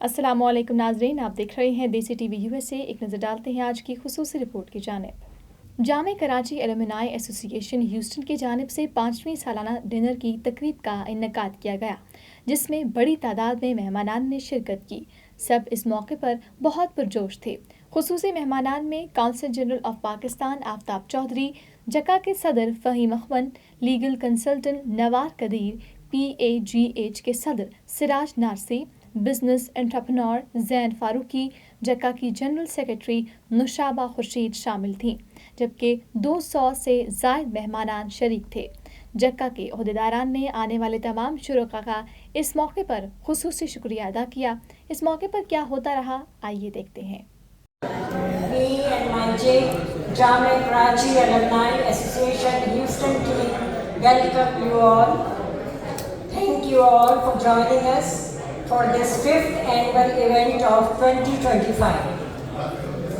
अस्सलामुअलैकुम नाज़रीन, आप देख रहे हैं देसी टीवी यूएसए। एक नज़र डालते हैं आज की खुसूसी रिपोर्ट की जानिब। जामे कराची एलुमनाई एसोसिएशन ह्यूस्टन की जानिब से 5वीं सालाना डिनर की तकरीब का इनेकाद किया गया, जिसमें बड़ी तादाद में मेहमानान ने शिरकत की। सब इस मौके पर बहुत पुरजोश थे। खुसूसी मेहमानान में council general of Pakistan Aftab Chaudhry, Zaka के सदर Faheem Akhwan, legal consultant Nawar Qadeer, PAGH के सदर सिराज नारसी, बिजनेस एंटरप्रेन्योर जैन फारूकी, जक्का की जनरल सेक्रेटरी नुशाबा खुर्शीद शामिल थीं, जबकि 200 से ज़ायद मेहमानान शरीक थे। जक्का के ओहदेदारान ने आने वाले तमाम शुरका का इस मौके पर खुसूसी शुक्रिया अदा किया। इस मौके पर क्या होता रहा, आइए देखते हैं। Me and my Jame Karachi Alumni Association Houston team welcome you all. Thank you all for joining us for this 5th annual event of 2025.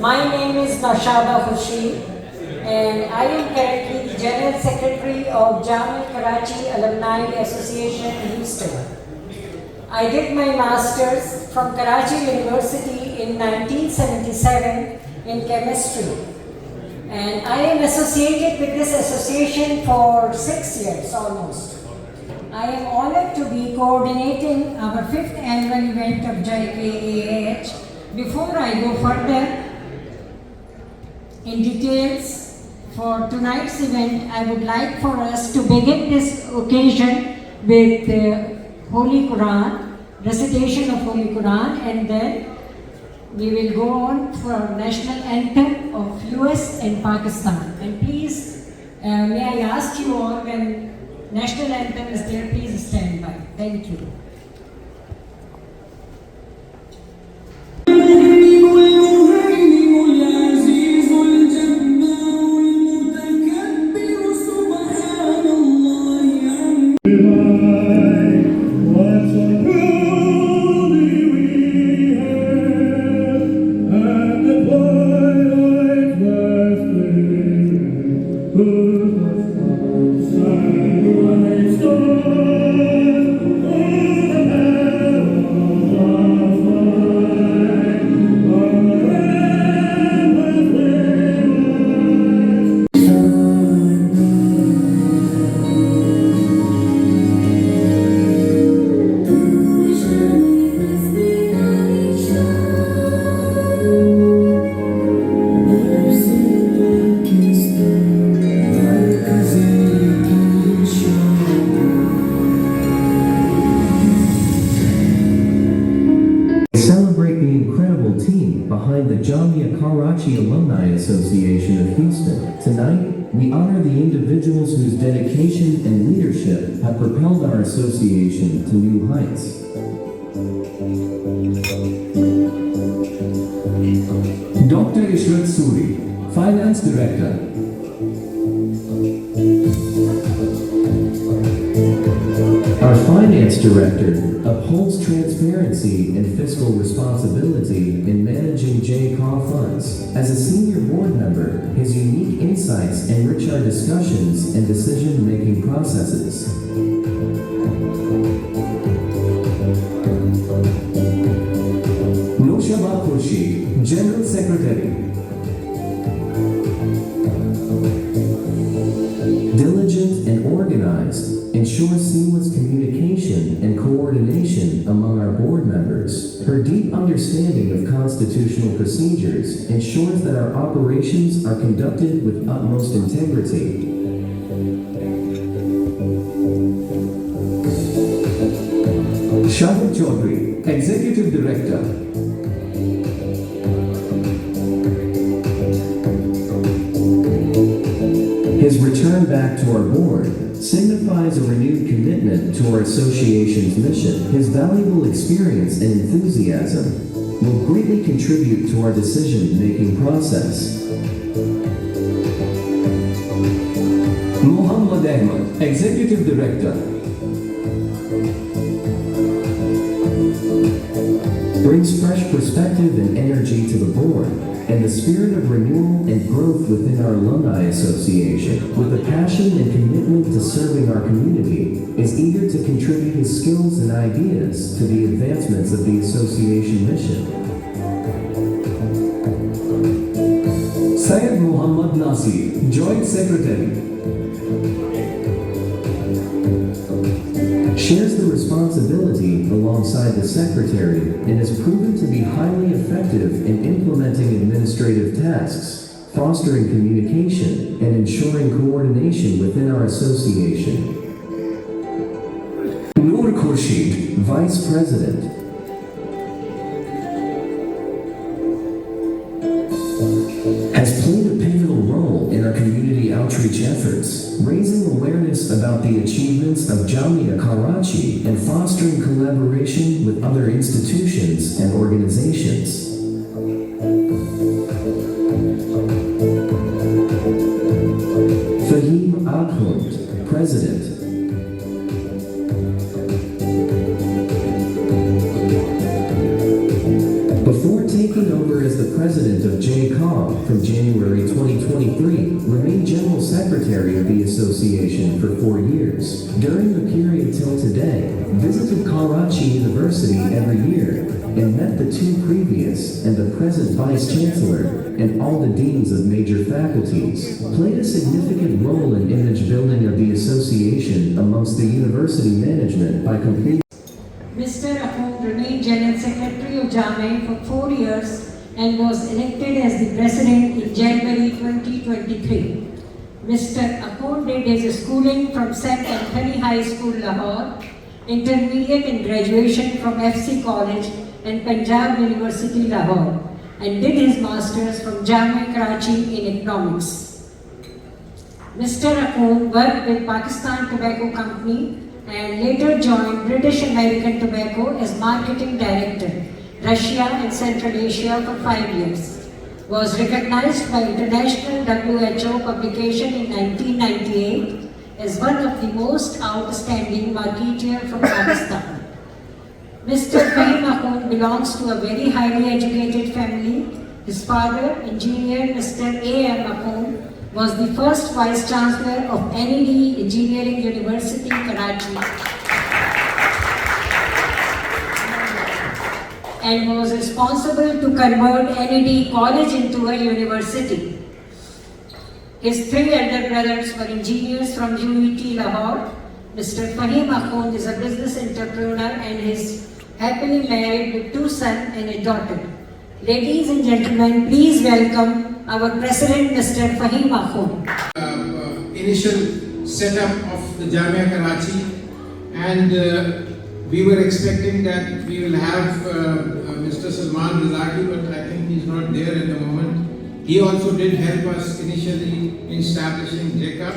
My name is Naushaba Khurshid and I am currently the General Secretary of Jame Karachi Alumni Association Houston. I did my Masters from Karachi University in 1977 in chemistry, and I am associated with this association for 6 years almost. I am honored to be coordinating our 5th annual event of JKAH. Before I go further in details for tonight's event, I would like for us to begin this occasion with Holy Quran, recitation of Holy Quran, and then we will go on for national anthem of US and Pakistan. And please, may I ask you all, when national anthem is there, please stand by. Thank you. Behind the Jamia Karachi Alumni Association of Houston. Tonight, we honor the individuals whose dedication and leadership have propelled our association to new heights. Dr. Ishrat Suri, Finance Director. Our Finance Director upholds transparency and fiscal responsibility in managing JCAW funds. As a senior board member, his unique insights enrich our discussions and decision-making processes. Naushaba Khurshid, General Secretary. Diligent and organized, ensures seamless communication and coordination among our board members. Her deep understanding of constitutional procedures ensures that our operations are conducted with utmost integrity. Shahid Chaudhry, Executive Director. His return back to our board signifies a renewed commitment to our association's mission. His valuable experience and enthusiasm will greatly contribute to our decision-making process. Muhammad Ahmad, Executive Director. Brings fresh perspective and energy to the board. and the spirit of renewal and growth within our Alumni Association, with a passion and commitment to serving our community, is eager to contribute his skills and ideas to the advancements of the association mission. Syed Muhammad Nasir, Joint Secretary, shares the responsibility alongside the Secretary and has proven to be highly effective in implementing administrative tasks, fostering communication, and ensuring coordination within our association. Noor Khurshid, Vice President, has played a pivotal role in our community outreach efforts, raising awareness about the achievements of Jamia Karachi and fostering collaboration with other institutions and organizations. Fahim Akhund, President, taking over as the president of JCOM from January 2023, remained General Secretary of the Association for 4 years. During the period till today, visited Karachi University every year and met the 2 previous and the present Vice Chancellor and all the deans of major faculties, played a significant role in image building of the association amongst the university management by completing. Mr. Akhund remained General Secretary of Jamia for 4 years and was elected as the President in January 2023. Mr. Akhund did his schooling from St. Anthony High School, Lahore, intermediate and graduation from FC College and Punjab University, Lahore, and did his Masters from Jamia Karachi in Economics. Mr. Akhund worked with Pakistan Tobacco Company and later joined British American Tobacco as Marketing Director, Russia and Central Asia for 5 years. Was recognized by International WHO publication in 1998 as one of the most outstanding marketeer from Pakistan. Mr. Fahim Akhund belongs to a very highly educated family. His father, engineer Mr. A.M. Akhund, was the first Vice Chancellor of NED Engineering University, Karachi, and was responsible to convert NED College into a university. His 3 elder brothers were engineers from UET Lahore. Mr. Fahim Akhund is a business entrepreneur and is happily married with 2 sons and a daughter. Ladies and gentlemen, please welcome our President, Mr. Fahim Akhund. Initial setup of the Jamia Karachi, and we were expecting that we will have Mr. Salman Rizaki, but I think he's not there at the moment. He also did help us initially in establishing JCA.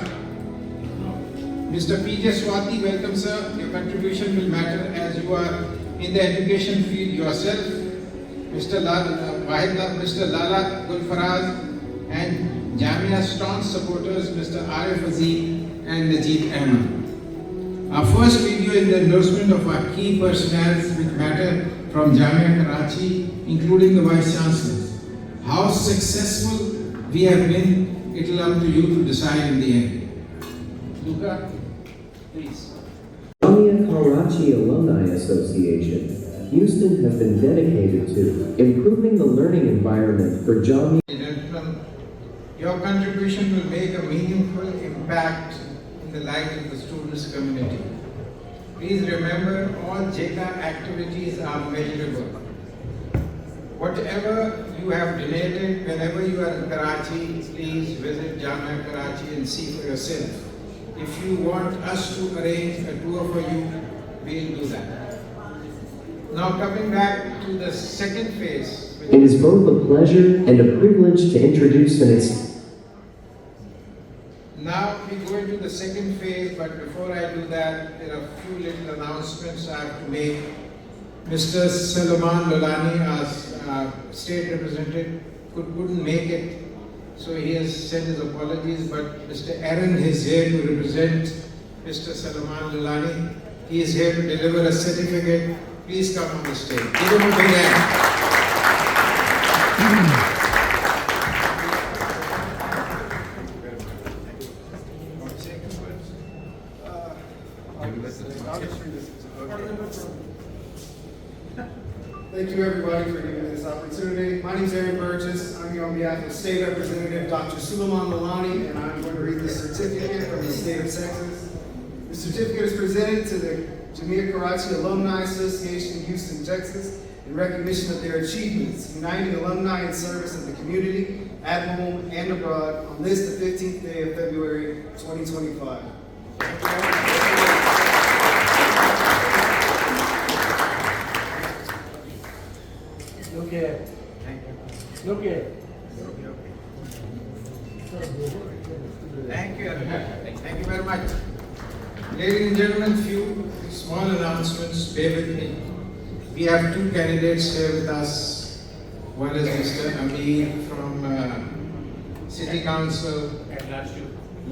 Mr. P.J. Swati, welcome sir. Your contribution will matter as you are in the education field yourself. Mr. Lala Gulfaraz, and Jamia staunch supporters Mr. Arif Azeem and Najib Ahmed. Our first video is the endorsement of our key personnel which matter from Jamia Karachi, including the Vice Chancellors. How successful we have been, it will up to you to decide in the end. Luca, please. Jamia Karachi Alumni Association, Houston, has been dedicated to improving the learning environment for Jamia. Your contribution will make a meaningful impact in the life of the students' community. Please remember, all JCA activities are measurable. Whatever you have donated, whenever you are in Karachi, please visit Jamia Karachi and see for yourself. If you want us to arrange a tour for you, we'll do that. Now coming back to the second phase. It is both a pleasure and a privilege to introduce an Now we go into the second phase, but before I do that, there are a few little announcements I have to make. Mr. Salman Lolani, our state representative, couldn't make it, so he has sent his apologies, but Mr. Aaron is here to represent Mr. Salman Lolani. He is here to deliver a certificate. Please come on the stage. Give him a big hand. you everybody for giving me this opportunity. My name is Aaron Burgess. I'm here on behalf of State Representative Dr. Suleiman Lalani, and I'm going to read the certificate from the state of Texas. The certificate is presented to the Jamia Karachi Alumni Association, Houston, Texas, in recognition of their achievements, uniting alumni in service of the community, at home and abroad, on this, the 15th day of February, 2025. Look at. Look at. Thank you. Thank you very much. Ladies and gentlemen, few small announcements. Bear with me. We have two candidates here with us. One is Mr. Amir from City Council.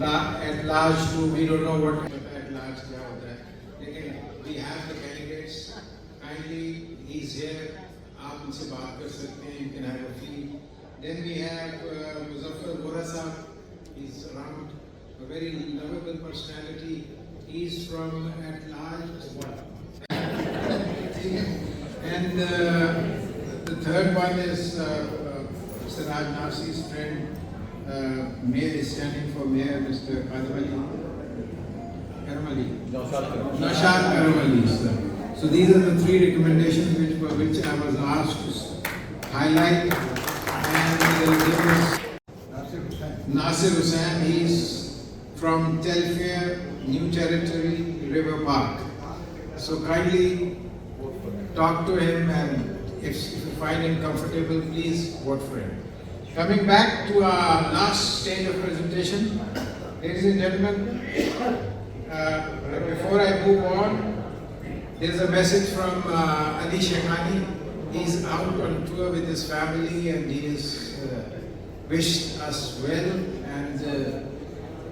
At large too. We don't know what at large क्या होता है. लेकिन we have the candidates. Kindly, he's here. आप उनसे बात कर सकते हैं. You can have a feel. Then we have Muzaffar Vora Sahab. He's around, a very lovable personality. He's from at large. And the third one is Mr. Raj Nasi's friend. Mayor is standing for Mayor, Mr. Karamali. Naushad Karamali, sir. So these are the three recommendations which I was asked to highlight. And there was Nasir Hussain, he's from Telfair, New Territory, River Park. So kindly talk to him, and if you find him comfortable, please vote for him. Coming back to our last stage of presentation, ladies and gentlemen, before I move on, there's a message from Ali Shekhani. He's out on tour with his family, and he has wished us well, and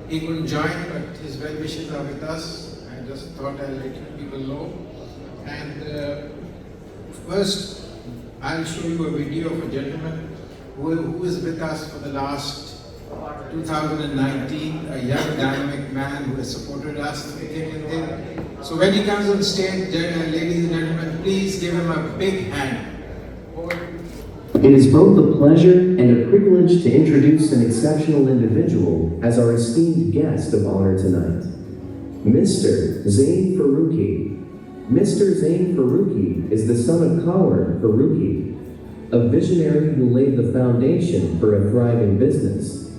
he couldn't join, but his well wishes are with us. I just thought I'll let you people know. And first, I'll show you a video of a gentleman who is with us for the last 2019, a young dynamic man who has supported us in thick and thin. So when he comes on stage, ladies and gentlemen, please give him a big hand. It is both a pleasure and a privilege to introduce an exceptional individual as our esteemed guest of honor tonight. Mr. Zain Faruqi. Mr. Zain Faruqi is the son of Kawar Faruqi, a visionary who laid the foundation for a thriving business.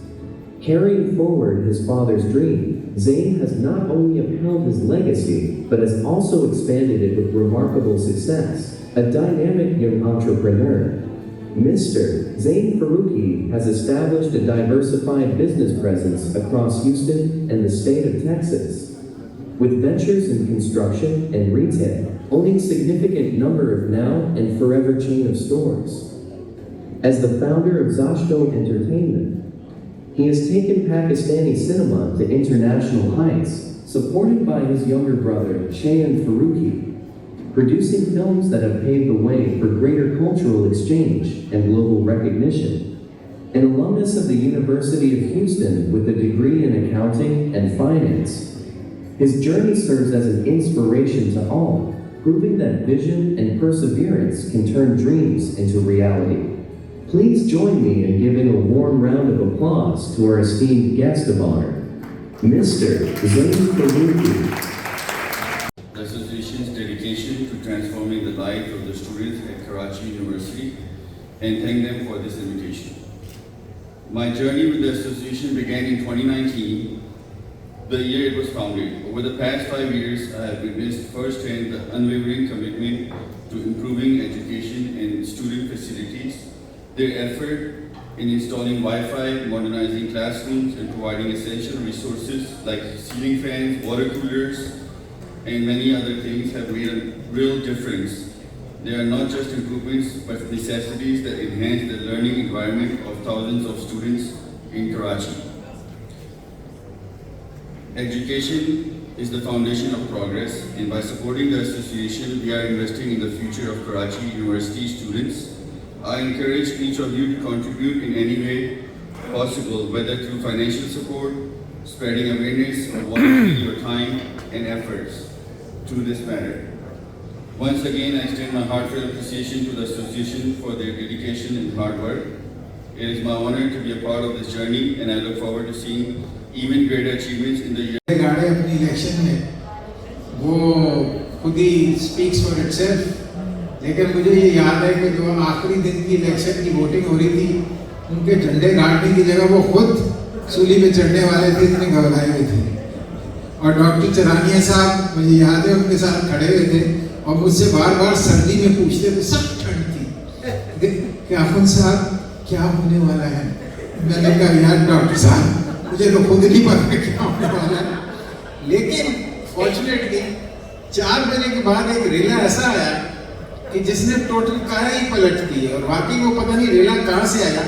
Carrying forward his father's dream, Zain has not only upheld his legacy, but has also expanded it with remarkable success. A dynamic young entrepreneur, Mr. Zain Faruqi has established a diversified business presence across Houston and the state of Texas, with ventures in construction and retail, owning significant number of now and forever chain of stores. As the founder of Zashto Entertainment, he has taken Pakistani cinema to international heights, supported by his younger brother, Shayan Faruqi, producing films that have paved the way for greater cultural exchange and global recognition. An alumnus of the University of Houston with a degree in accounting and finance, his journey serves as an inspiration to all, proving that vision and perseverance can turn dreams into reality. Please join me in giving a warm round of applause to our esteemed guest of honor, Mr. Zain Faruqi. The association's dedication to transforming the life of the students at Karachi University, and thank them for this invitation. My journey with the association began in 2019, the year it was founded. Over the past 5 years, I have witnessed firsthand the unwavering commitment to improving education and student facilities, their effort in installing Wi-Fi, modernizing classrooms, and providing essential resources like ceiling fans, water coolers, and many other things have made a real difference. They are not just improvements, but necessities that enhance the learning environment of thousands of students in Karachi. Education is the foundation of progress, and by supporting the association, we are investing in the future of Karachi University students. I encourage each of you to contribute in any way possible, whether through financial support, spreading awareness, or volunteering your time and efforts to this matter. Once again, I extend my heartfelt appreciation to the association for their dedication and hard work. It is my honor to be a part of this journey, and I look forward to seeing even greater achievements in the year. गाड़े अपनी election में वो खुद he speaks for itself, लेकिन मुझे ये याद है कि जो आखिरी दिन की इलेक्शन की वोटिंग हो रही थी, उनके झंडे गाड़ने की जगह वो खुद सूली पे चढ़ने वाले थे, इतने घबराए हुए थे। और डॉक्टर चरानिया साहब, मुझे याद है, उनके साथ खड़े हुए थे और मुझसे बार बार सर्दी में पूछते थे, सब ठंड थी, कि आफन साहब क्या होने वाला है। मैंने कहा यार डॉक्टर साहब, मुझे तो खुद नहीं पता क्या होने वाला है। लेकिन फॉर्चुनेटली 4 महीने के बाद एक रेला ऐसा आया कि जिसने टोटल कार ही पलट दी है, और वाकई वो पता नहीं रेला कहाँ से आया।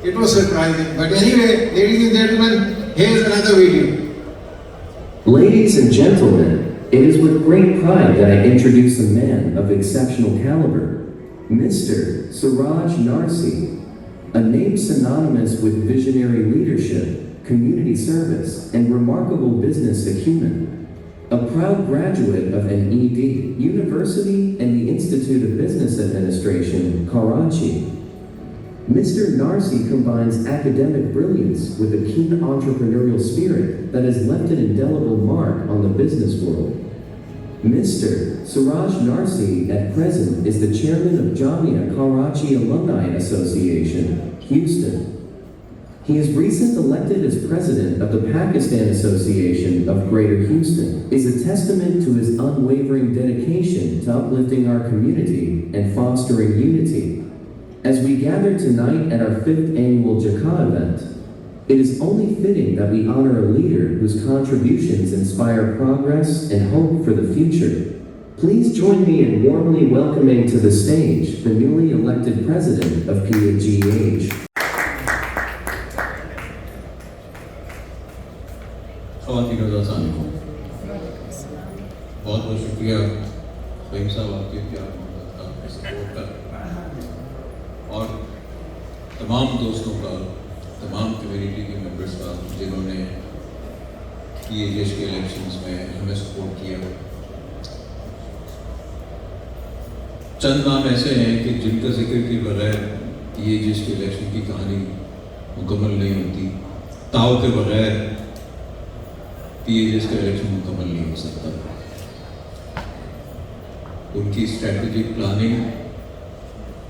It was surprising, but anyway, ladies and gentlemen, here's another video. Ladies and gentlemen, it is with great pride that I introduce a man of exceptional caliber, Mr. Suraj Narsi, a name synonymous with visionary leadership, community service, and remarkable business acumen. A proud graduate of NED University and the Institute of Business Administration, Karachi. Mr. Narsi combines academic brilliance with a keen entrepreneurial spirit that has left an indelible mark on the business world. Mr. Suraj Narsi at present is the chairman of Jamia Karachi Alumni Association, Houston. He is recently elected as president of the Pakistan Association of Greater Houston, is a testament to his unwavering dedication to uplifting our community and fostering unity. As we gather tonight at our 5th annual Jaka event, it is only fitting that we honor a leader whose contributions inspire progress and hope for the future. Please join me in warmly welcoming to the stage the newly elected president of PAGH. बहुत बहुत शुक्रिया फ़हीम साहब, आपके प्यार मोहब्बत का, आपके support का, और तमाम दोस्तों का, तमाम कम्युनिटी के मेंबर्स का जिन्होंने PAGH के इलेक्शंस में हमें सपोर्ट किया। चंद नाम ऐसे हैं कि जिनका जिक्र के बगैर PAGH के इलेक्शन की कहानी मुकम्मल नहीं होती, ताव के बगैर PAGH का इलेक्शन मुकम्मल नहीं हो सकता। उनकी स्ट्रैटेजिक प्लानिंग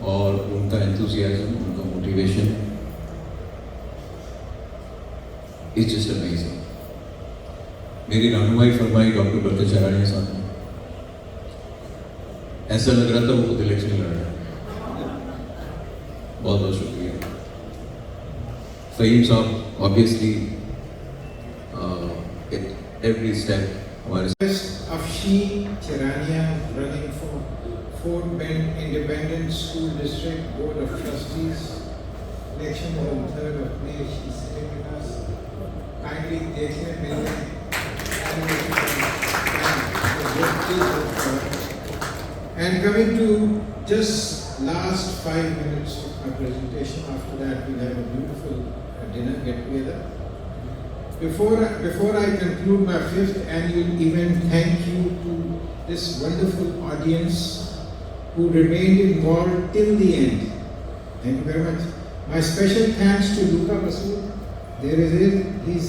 और उनका एंथुसियाज्म, उनका मोटिवेशन इज जस्ट अमेजिंग। मेरी रहनुमाई फरमाई डॉक्टर बरकत चरानिया साहब ने, ऐसा लग रहा था वो खुद इलेक्शन लड़ रहे हैं। बहुत बहुत शुक्रिया फ़हीम साहब। ऑब्वियसली every step हमारे Afshin Chirania running for Fort Bend Independent School District Board of Trustees. Election on 3rd of May. She's sitting with us. Kindly देखने मिलने। And coming to just last 5 minutes of my presentation. After that, we'll have a beautiful dinner get together. Before I conclude my 5th annual event, thank you to this wonderful audience who remained involved till the end. Thank you very much. My special thanks to Luca Basu, there is it, he's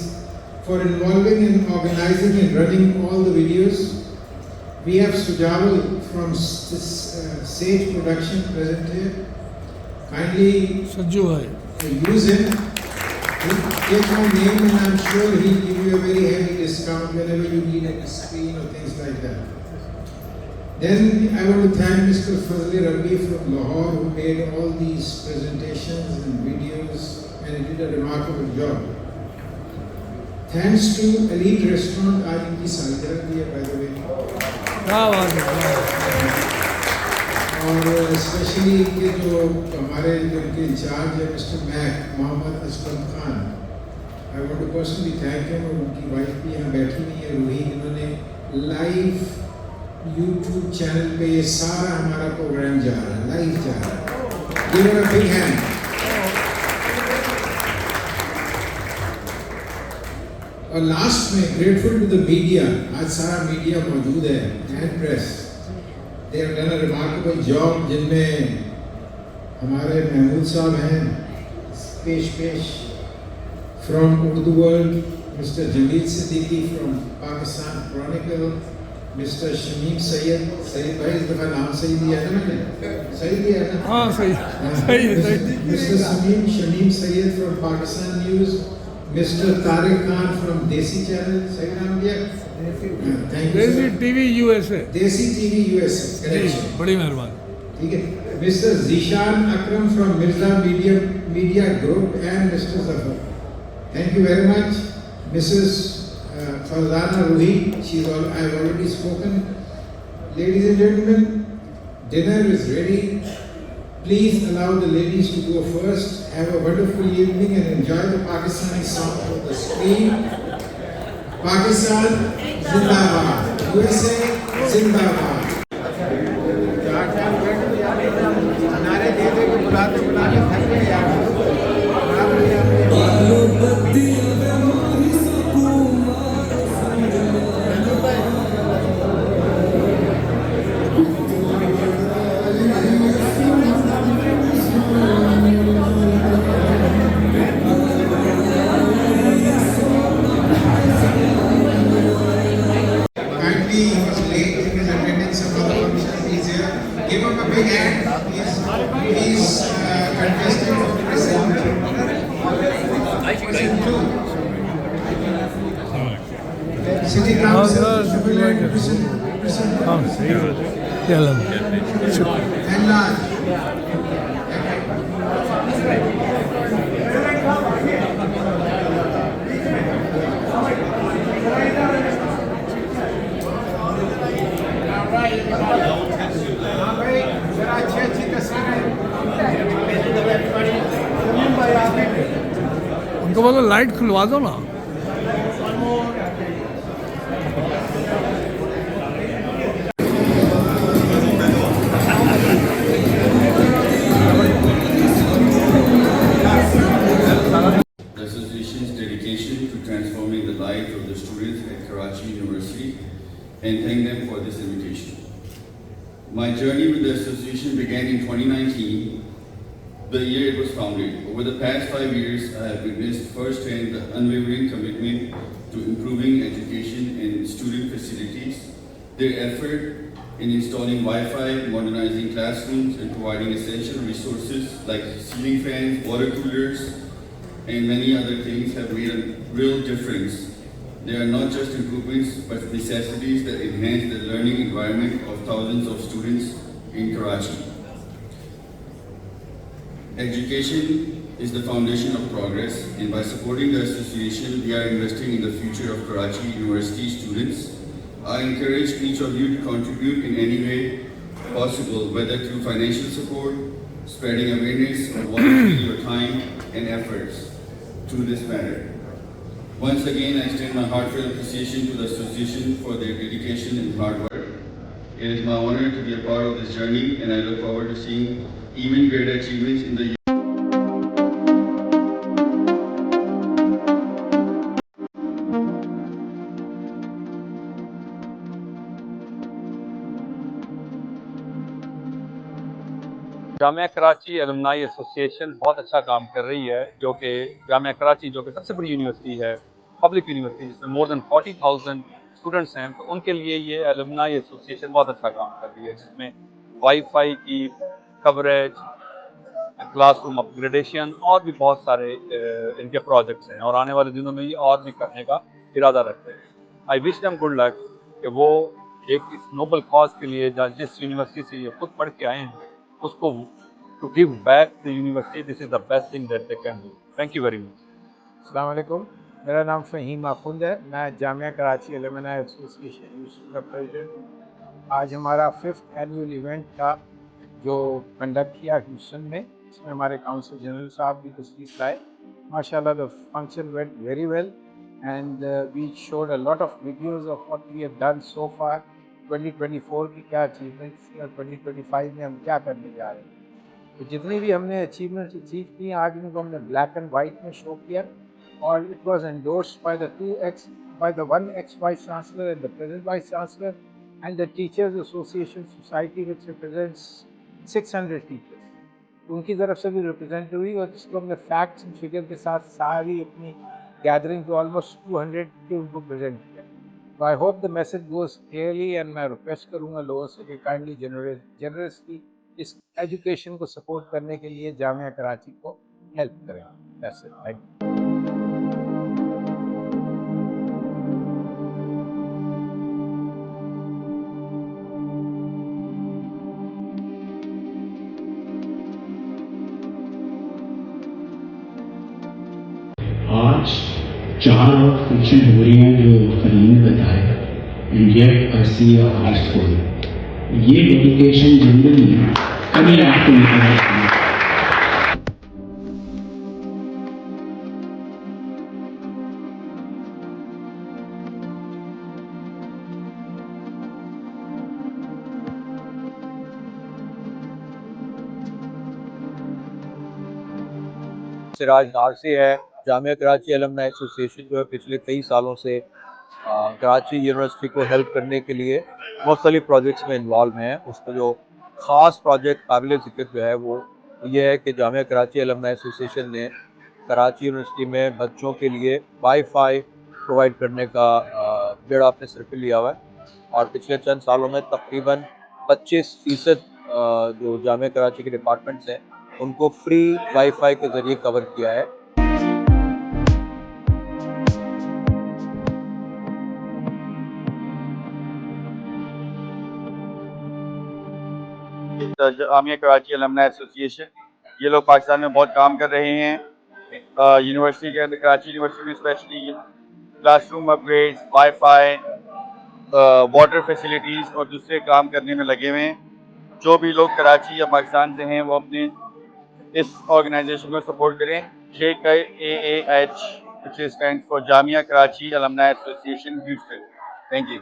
for involving and organizing and running all the videos. We have Sujawal from Sage Production present here. Kindly use him. Take my name and I'm sure he'll give you a very heavy discount whenever you need a screen or things like that. Then I want to thank Mr. Fazli Rabbi from Lahore who made all these presentations and videos and he did a remarkable job. Thanks to Elite Restaurant, आज इनकी सालगिरह भी है by the way. और specially के जो हमारे जो इनके इंचार्ज है mister Mac Mohammad Aslam Khan, I want to personally thank him, और उनकी वाइफ भी यहाँ बैठी हुई है रूही, इन्होंने लाइव यूट्यूब चैनल पे ये सारा हमारा प्रोग्राम जा रहा है, लाइव जा रहा है। Give him a big hand. और लास्ट में ग्रेटफुल टू द मीडिया, आज सारा मीडिया मौजूद है and press, They have done a remarkable job जिनमें हमारे महमूद साहब हैं पेश from Urdu World, Mr. Jalil Siddiqui from Pakistan Chronicle, Mr. Shamim Sayyid भाई इस दफा नाम सही दिया है ना मैंने सही दिया है ना हाँ सही Mr. Shamim Sayyid from Pakistan News, Mr. Tariq Khan from Desi Channel सही नाम दिया thank you देसी sir. TV USA Desi TV USA correction बड़ी मेहरबानी ठीक है Mr. Zishan Akram from Mirza Media Group and Mr. Zafar. Thank you very much. Mrs. Farzana Ruhi, I have already spoken. Ladies and gentlemen, dinner is ready. Please allow the ladies to go first. Have a wonderful evening and enjoy the Pakistani song on the screen. Pakistan Zindabad. USA Zindabad. नारे दे दे के बुलाते बुलाते थक गए यार Kindly, he was late in his attendance of other functions. He's here. Give him a big hand. He's contested for President 2. City Council, Jubilant, President हाँ सही है चलो and large. हाँ भाई जरा अच्छी अच्छी तस्वीरें उनको बोलो लाइट खुलवा दो ना The association's dedication to transforming the lives of the students at Karachi University and thank them for this invitation. My journey with the association began in 2019, the year it was founded. Over the past 5 years, I have witnessed firsthand the unwavering commitment to improving education and student facilities, their effort in installing Wi-Fi, modernizing classrooms, and providing essential resources like ceiling fans, water coolers, and many other things have made a real difference. They are not just improvements, but necessities that enhance the learning environment of thousands of students in Karachi. Education is the foundation of progress, and by supporting the association, we are investing in the future of Karachi University students. I encourage each of you to contribute in any way possible, whether through financial support, spreading awareness, or volunteering your time and efforts to this matter. Once again, I extend my heartfelt appreciation to the association for their dedication and hard work. It is my honor to be a part of this journey, and I look forward to seeing even greater achievements in the Jamia Karachi alumni association बहुत अच्छा काम कर रही है जो कि जामिया कराची जो कि सबसे बड़ी यूनिवर्सिटी है पब्लिक यूनिवर्सिटी जिसमें मोर देन 40,000 स्टूडेंट्स हैं तो उनके लिए ये एलुमनाई एसोसिएशन बहुत अच्छा काम कर रही है जिसमें वाईफाई की कवरेज क्लासरूम अपग्रेडेशन और भी बहुत सारे इनके प्रोजेक्ट्स हैं और आने वाले दिनों में ये और भी करने का इरादा रखते हैं। I wish them good luck कि वो एक इस नोबल कॉज के लिए जिस यूनिवर्सिटी से ये खुद पढ़ के आए हैं उसको to give back the university this is the best thing that they can do. Thank you very much. अस्सलाम वालेकुम, मेरा नाम फ़हीम आखुंद है। मैं जामिया कराची एलुमनाई एसोसिएशन का प्रेसिडेंट हूँ। आज हमारा 5th एनुअल इवेंट था जो कंडक्ट किया ह्यूस्टन में, इसमें हमारे काउंसिल जनरल साहब भी तशरीफ़ लाए। माशाल्लाह the function went very well and we showed a lot of videos of what we have done so far. 2024 की क्या अचीवमेंट्स थी और 2025 में हम क्या करने जा रहे हैं। तो जितनी भी हमने अचीवमेंट्स अचीव की आज इनको हमने ब्लैक एंड वाइट में शो किया और it was endorsed by the 1 ex vice chancellor and the present vice chancellor and the Teachers Association Society, which represents 600 teachers. उनकी तरफ से भी रिप्रेजेंट हुई और जिसको हमने फैक्ट्स एंड फिगर के साथ सारी अपनी गैदरिंग को ऑलमोस्ट 200 के उनको प्रेजेंट किया. So I hope the message goes clearly, and मैं रिक्वेस्ट करूँगा लोगों से कि काइंडली जनरसली इस एजुकेशन को सपोर्ट करने के लिए जामिया कराची को हेल्प करें. That's it. Thank you. आज 4 और फंक्शन हो रही हैं जो फरीन ने बताया, and yet I see a house full. ये डेडिकेशन जनरली कभी आपको नहीं पता. सिराज नारसी है. जामिया कराची अलमनाई एसोसिएशन जो है पिछले कई सालों से कराची यूनिवर्सिटी को हेल्प करने के लिए मुख्तलिफ प्रोजेक्ट्स में इन्वॉल्व हैं. उसका जो ख़ास प्रोजेक्ट काबिल ज़िक्र जो है वो ये है कि जामिया कराची अलमनाई एसोसिएशन ने कराची यूनिवर्सिटी में बच्चों के लिए वाईफाई प्रोवाइड करने का बेड़ा अपने सिर पर लिया हुआ है. और पिछले चंद सालों में तकरीबन 25% जो जामिया कराची के डिपार्टमेंट्स हैं उनको फ्री वाईफाई के ज़रिए कवर किया है. जामिया कराची अलमनाई एसोसिएशन ये लोग पाकिस्तान में बहुत काम कर रहे हैं. यूनिवर्सिटी के अंदर कराची यूनिवर्सिटी में specially classroom upgrades, wifi, water facilities और दूसरे काम करने में लगे हुए हैं. जो भी लोग कराची या पाकिस्तान से हैं वो अपने इस ऑर्गेनाइजेशन को सपोर्ट करें. JKAAH which stands for Jamia Karachi Alumni Association Houston. Thank you.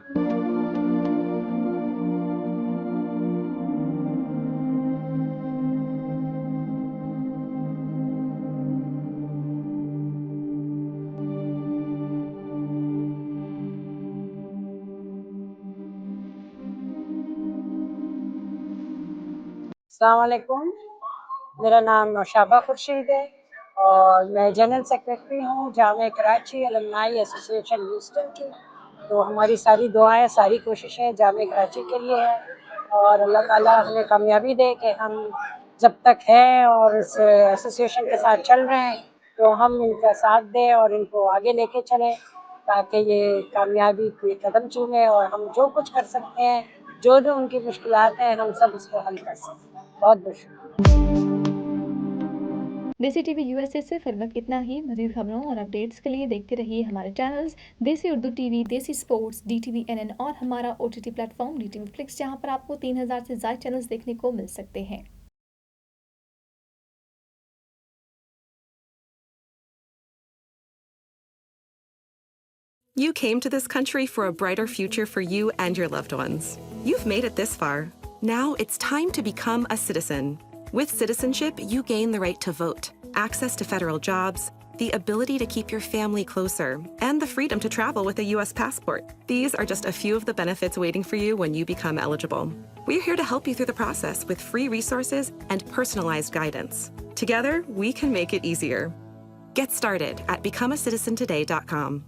अस्सलाम वालेकुम, मेरा नाम नौशाबा खुर्शीद है और मैं जनरल सेक्रेटरी हूँ Jamia Karachi alumni association Houston की. तो हमारी सारी दुआएं, सारी कोशिशें जामिया कराची के लिए हैं और अल्लाह ताला हमें कामयाबी दे कि हम जब तक हैं और इस एसोसिएशन के साथ चल रहे हैं तो हम इनका साथ दें और इनको आगे लेके चलें ताकि ये कामयाबी के कदम चूमें और हम जो कुछ कर सकते हैं, जो जो उनकी मुश्किलात हैं, हम सब उसको हल कर सकें. बहुत बहुत शुक्रिया. देसी टीवी यूएसए से फिलहाल इतना ही. मज़ीद खबरों और अपडेट्स के लिए देखते रहिए हमारे चैनल्स देसी उर्दू टीवी, देसी स्पोर्ट्स, DTV NN और हमारा OTT प्लेटफॉर्म DTV फ्लिक्स, जहां पर आपको 3000 से ज़्यादा चैनल्स देखने को मिल सकते हैं. You came to this country for a brighter future for you and your loved ones. You've made it this far. Now it's time to become a citizen. With citizenship, you gain the right to vote, access to federal jobs, the ability to keep your family closer, and the freedom to travel with a U.S. passport. These are just a few of the benefits waiting for you when you become eligible. We're here to help you through the process with free resources and personalized guidance. Together, we can make it easier. Get started at becomeacitizentoday.com.